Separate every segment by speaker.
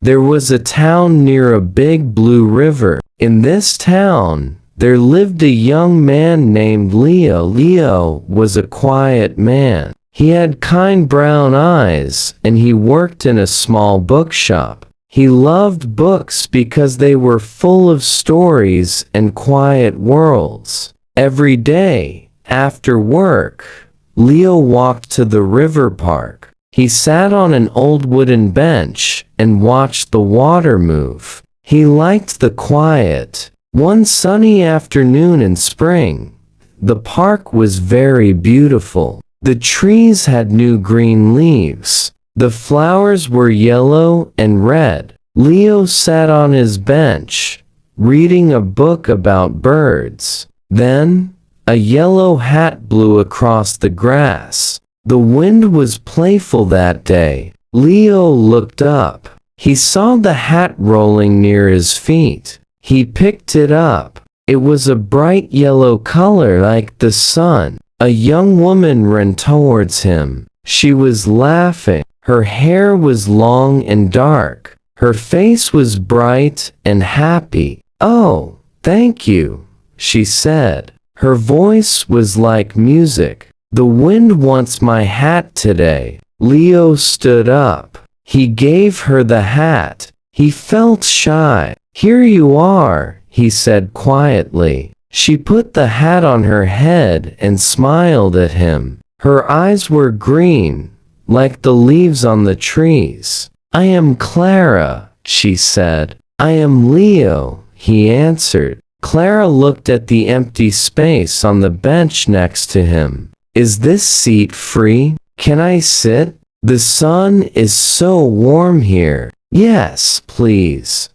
Speaker 1: There was a town near a big blue river. In this town, there lived a young man named Leo. Leo was a quiet man. He had kind brown eyes, and he worked in a small bookshop. He loved books because they were full of stories and quiet worlds. Every day, after work, Leo walked to the river park. He sat on an old wooden bench and watched the water move. He liked the quiet. One sunny afternoon in spring, the park was very beautiful. The trees had new green leaves. The flowers were yellow and red. Leo sat on his bench, reading a book about birds. Then, a yellow hat blew across the grass. The wind was playful that day. Leo looked up. He saw the hat rolling near his feet. He picked it up. It was a bright yellow color like the sun. A young woman ran towards him. She was laughing. Her hair was long and dark. Her face was bright and happy. "Oh, thank you," she said. Her voice was like music. "The wind wants my hat today." Leo stood up. He gave her the hat. He felt shy. "Here you are," he said quietly. She put the hat on her head and smiled at him. Her eyes were green, like the leaves on the trees. "I am Clara," she said. "I am Leo," he answered. Clara looked at the empty space on the bench next to him. "Is this seat free? Can I sit? The sun is so warm here." "Yes, please,"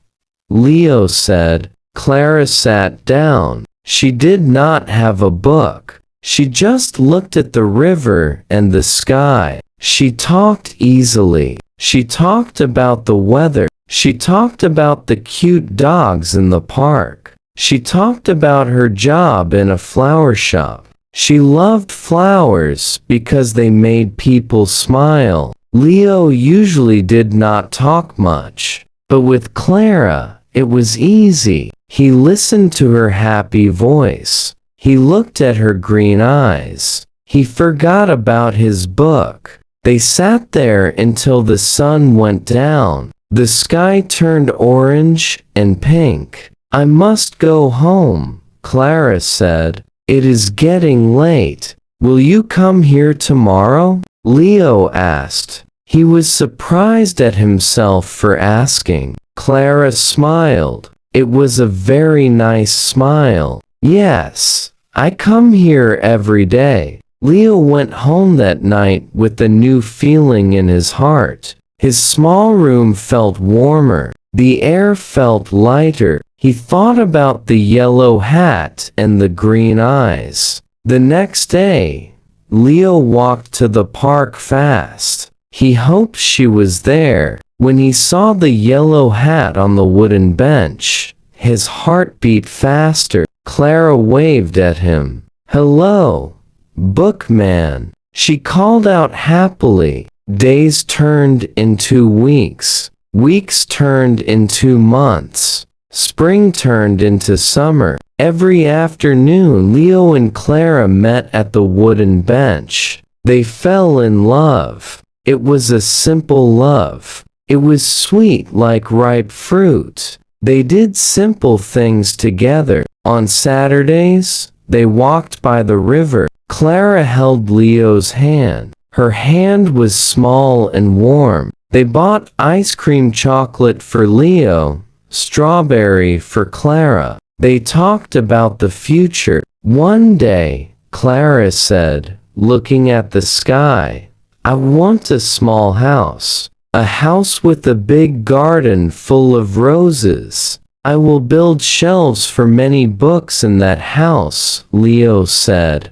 Speaker 1: Leo said. Clara sat down. She did not have a book. She just looked at the river and the sky. She talked easily. She talked about the weather. She talked about the cute dogs in the park. She talked about her job in a flower shop. She loved flowers because they made people smile. Leo usually did not talk much, but with Clara, it was easy. He listened to her happy voice. He looked at her green eyes. He forgot about his book. They sat there until the sun went down. The sky turned orange and pink. "I must go home," Clara said. "It is getting late. Will you come here tomorrow?" Leo asked. He was surprised at himself for asking. Clara smiled. It was a very nice smile. "Yes, I come here every day." Leo went home that night with a new feeling in his heart. His small room felt warmer. The air felt lighter. He thought about the yellow hat and the green eyes. The next day, Leo walked to the park fast. He hoped she was there. When he saw the yellow hat on the wooden bench, his heart beat faster. Clara waved at him. "Hello, bookman," she called out happily. Days turned into weeks. Weeks turned into months. Spring turned into summer. Every afternoon, Leo and Clara met at the wooden bench. They fell in love. It was a simple love. It was sweet like ripe fruit. They did simple things together. On Saturdays, they walked by the river. Clara held Leo's hand. Her hand was small and warm. They bought ice cream chocolate for Leo, strawberry for Clara. They talked about the future. One day, Clara said, looking at the sky, "I want a small house. A house with a big garden full of roses. I will build shelves for many books in that house," Leo said.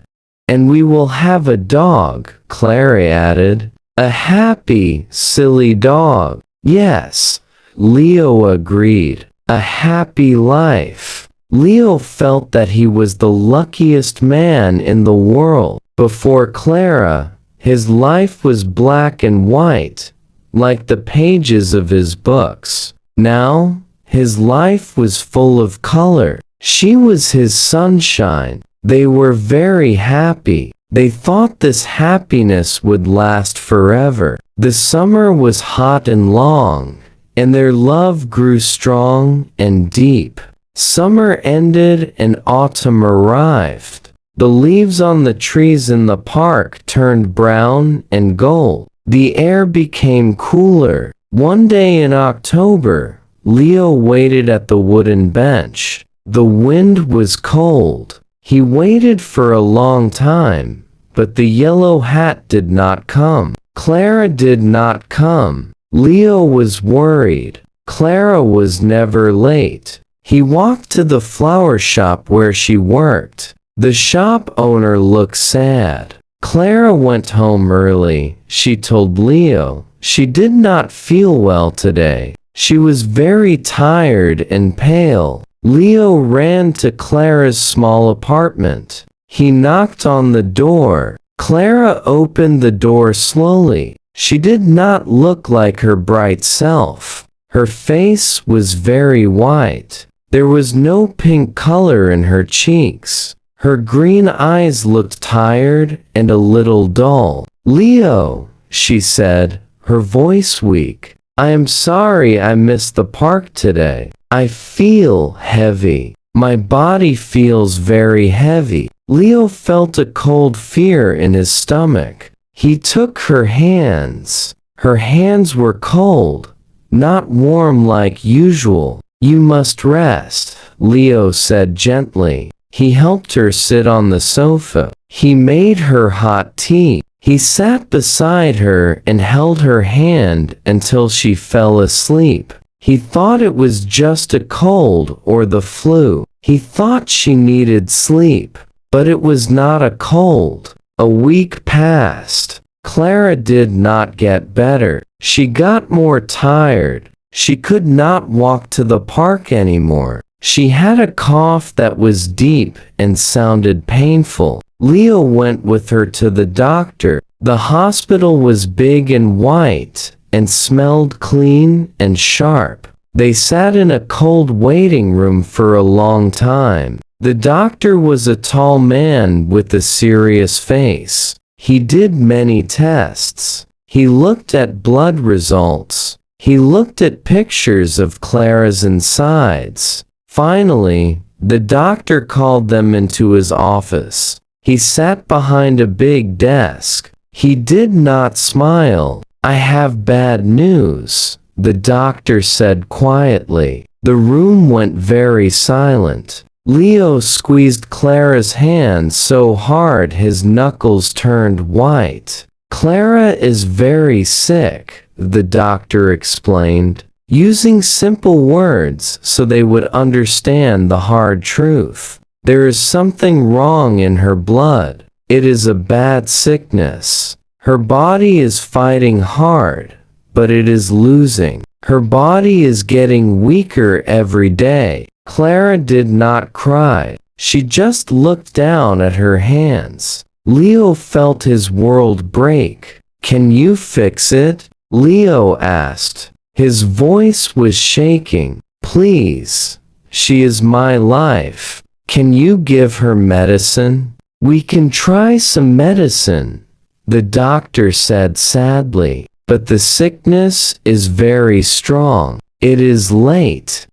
Speaker 1: "And we will have a dog," Clara added. "A happy, silly dog." "Yes," Leo agreed. "A happy life." Leo felt that he was the luckiest man in the world. Before Clara, his life was black and white. like the pages of his books. Now, his life was full of color. She was his sunshine. They were very happy. They thought this happiness would last forever. The summer was hot and long, and their love grew strong and deep. Summer ended and autumn arrived. The leaves on the trees in the park turned brown and gold. The air became cooler. One day in October, Leo waited at the wooden bench. The wind was cold. He waited for a long time, but the yellow hat did not come. Clara did not come. Leo was worried. Clara was never late. He walked to the flower shop where she worked. The shop owner looked sad. Clara went home early, she told Leo. She did not feel well today. She was very tired and pale. Leo ran to Clara's small apartment. He knocked on the door. Clara opened the door slowly. She did not look like her bright self. Her face was very white. There was no pink color in her cheeks. Her green eyes looked tired and a little dull. "Leo," she said, her voice weak. "I am sorry I missed the park today. I feel heavy. My body feels very heavy." Leo felt a cold fear in his stomach. He took her hands. Her hands were cold, not warm like usual. "You must rest," Leo said gently. He helped her sit on the sofa. He made her hot tea. He sat beside her and held her hand until she fell asleep. He thought it was just a cold or the flu. He thought she needed sleep, but it was not a cold. A week passed. Clara did not get better. She got more tired. She could not walk to the park anymore. She had a cough that was deep and sounded painful. Leo went with her to the doctor. The hospital was big and white and smelled clean and sharp. They sat in a cold waiting room for a long time. The doctor was a tall man with a serious face. He did many tests. He looked at blood results. He looked at pictures of Clara's insides. Finally, the doctor called them into his office. He sat behind a big desk. He did not smile. "I have bad news," the doctor said quietly. The room went very silent. Leo squeezed Clara's hand so hard his knuckles turned white. "Clara is very sick," the doctor explained, using simple words so they would understand the hard truth. "There is something wrong in her blood. It is a bad sickness. Her body is fighting hard, but it is losing. Her body is getting weaker every day." Clara did not cry. She just looked down at her hands. Leo felt his world break. "Can you fix it?" Leo asked. His voice was shaking. "Please. She is my life. Can you give her medicine?" "We can try some medicine," the doctor said sadly. "But the sickness is very strong. It is late."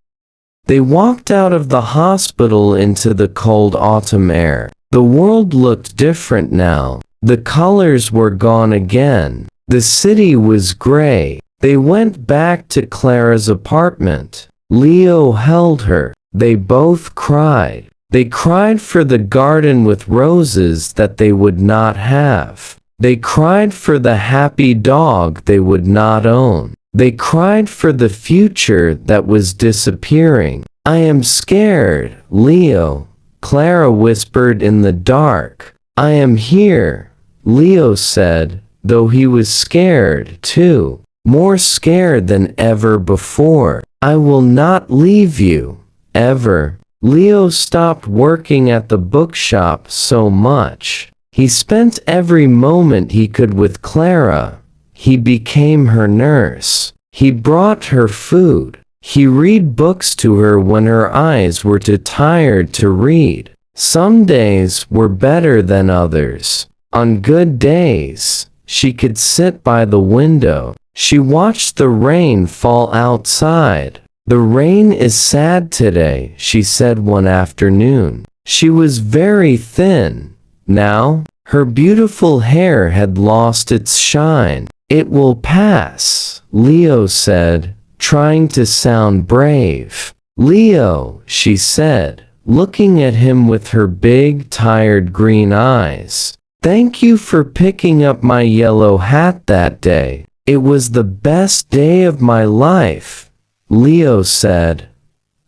Speaker 1: They walked out of the hospital into the cold autumn air. The world looked different now. The colors were gone again. The city was gray. They went back to Clara's apartment. Leo held her. They both cried. They cried for the garden with roses that they would not have. They cried for the happy dog they would not own. They cried for the future that was disappearing. "I am scared, Leo," Clara whispered in the dark. "I am here," Leo said, though he was scared too, more scared than ever before. "I will not leave you, ever." Leo stopped working at the bookshop so much. He spent every moment he could with Clara. He became her nurse. He brought her food. He read books to her when her eyes were too tired to read. Some days were better than others. On good days, she could sit by the window. She watched the rain fall outside. "The rain is sad today," she said one afternoon. She was very thin now. Her beautiful hair had lost its shine. "It will pass," Leo said, trying to sound brave. "Leo," she said, looking at him with her big, tired green eyes. "Thank you for picking up my yellow hat that day. It was the best day of my life," Leo said.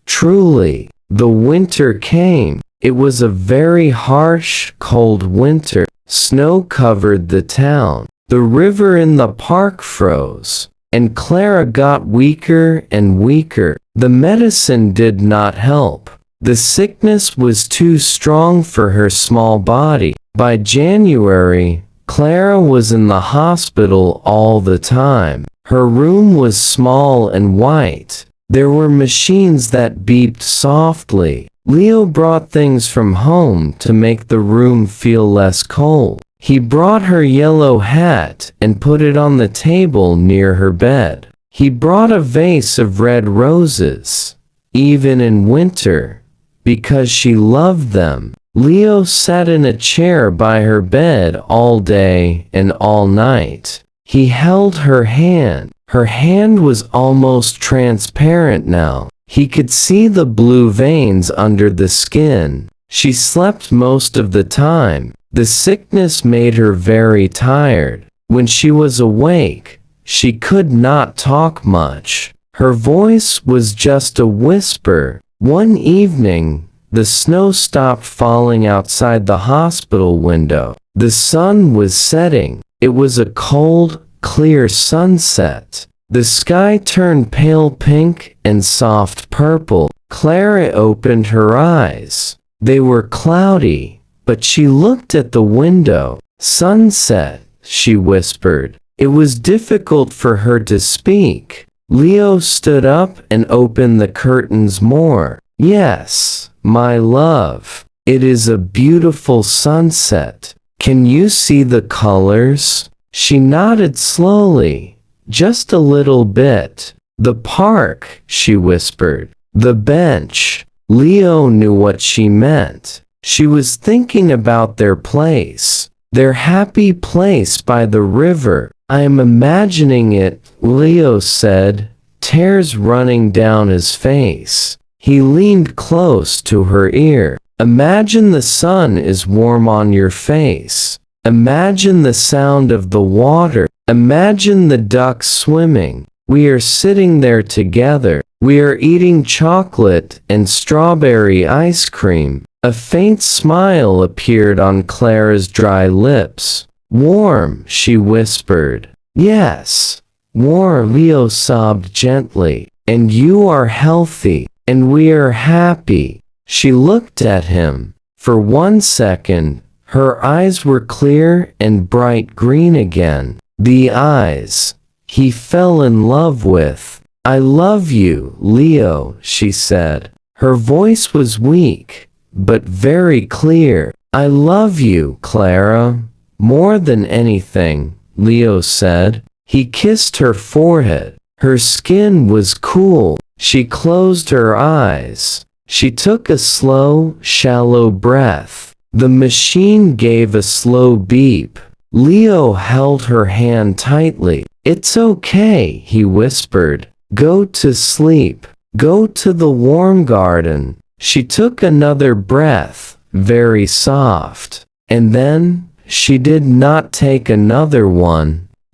Speaker 1: Truly, the winter came. It was a very harsh, cold winter. Snow covered the town. The river in the park froze, and Clara got weaker and weaker. The medicine did not help. The sickness was too strong for her small body. By January, Clara was in the hospital all the time. Her room was small and white. There were machines that beeped softly. Leo brought things from home to make the room feel less cold. He brought her yellow hat and put it on the table near her bed. He brought a vase of red roses, even in winter, because she loved them. Leo sat in a chair by her bed all day and all night. He held her hand. Her hand was almost transparent now. He could see the blue veins under the skin. She slept most of the time. The sickness made her very tired. When she was awake, she could not talk much. Her voice was just a whisper. One evening, the snow stopped falling outside the hospital window. The sun was setting. It was a cold, clear sunset. The sky turned pale pink and soft purple. Clara opened her eyes. They were cloudy, but she looked at the window. "Sunset," she whispered. It was difficult for her to speak. Leo stood up and opened the curtains more. "Yes, my love. It is a beautiful sunset. Can you see the colors?" She nodded slowly. "Just a little bit." "The park," she whispered. "The bench." Leo knew what she meant. She was thinking about their place. Their happy place by the river. "I am imagining it," Leo said, tears running down his face. He leaned close to her ear. "Imagine the sun is warm on your face. Imagine the sound of the water. Imagine the ducks swimming. We are sitting there together. We are eating chocolate and strawberry ice cream." A faint smile appeared on Clara's dry lips. "Warm," she whispered. "Yes, warm," Leo sobbed gently. "And you are healthy, and we are happy." She looked at him. For 1 second, her eyes were clear and bright green again. The eyes he fell in love with. "I love you, Leo," she said. Her voice was weak, but very clear. "I love you, Clara, more than anything," Leo said. He kissed her forehead. Her skin was cool. She closed her eyes. She took a slow, shallow breath. The machine gave a slow beep. Leo held her hand tightly. "It's okay," he whispered. "Go to sleep. Go to the warm garden." She took another breath, very soft. And then, she did not take another one.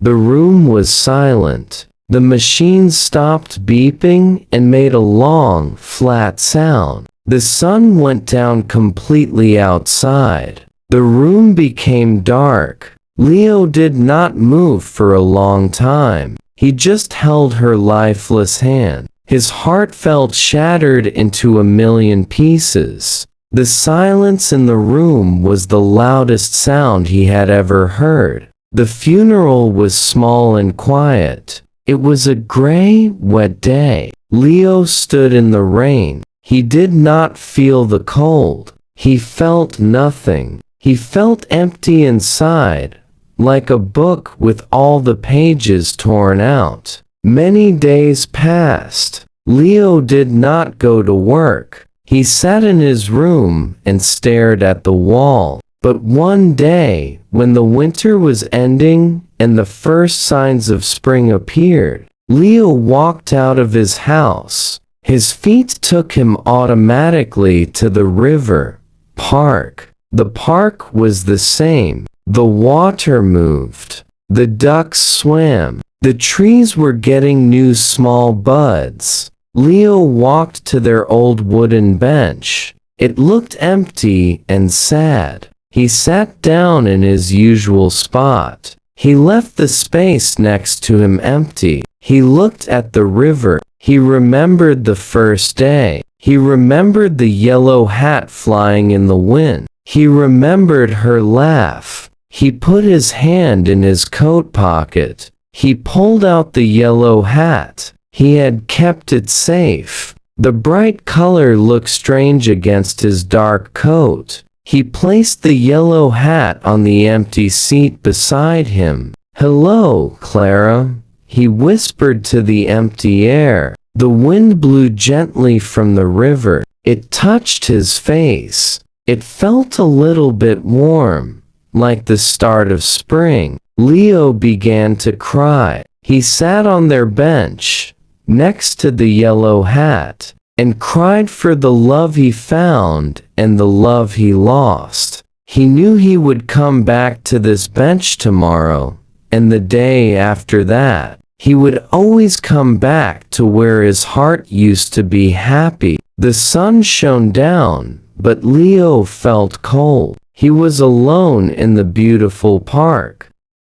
Speaker 1: The room was silent. The machine stopped beeping and made a long, flat sound. The sun went down completely outside. The room became dark. Leo did not move for a long time. He just held her lifeless hand. His heart felt shattered into a million pieces. The silence in the room was the loudest sound he had ever heard. The funeral was small and quiet. It was a gray, wet day. Leo stood in the rain. He did not feel the cold. He felt nothing. He felt empty inside, like a book with all the pages torn out. Many days passed. Leo did not go to work. He sat in his room and stared at the wall. But one day, when the winter was ending and the first signs of spring appeared, Leo walked out of his house. His feet took him automatically to the river park. The park was the same. The water moved. The ducks swam. The trees were getting new small buds. Leo walked to their old wooden bench. It looked empty and sad. He sat down in his usual spot. He left the space next to him empty. He looked at the river. He remembered the first day. He remembered the yellow hat flying in the wind. He remembered her laugh. He put his hand in his coat pocket. He pulled out the yellow hat. He had kept it safe. The bright color looked strange against his dark coat. He placed the yellow hat on the empty seat beside him. "Hello, Clara," he whispered to the empty air. The wind blew gently from the river. It touched his face. It felt a little bit warm, like the start of spring. Leo began to cry. He sat on their bench, next to the yellow hat, and cried for the love he found and the love he lost. He knew he would come back to this bench tomorrow, and the day after that. He would always come back to where his heart used to be happy. The sun shone down, but Leo felt cold. He was alone in the beautiful park.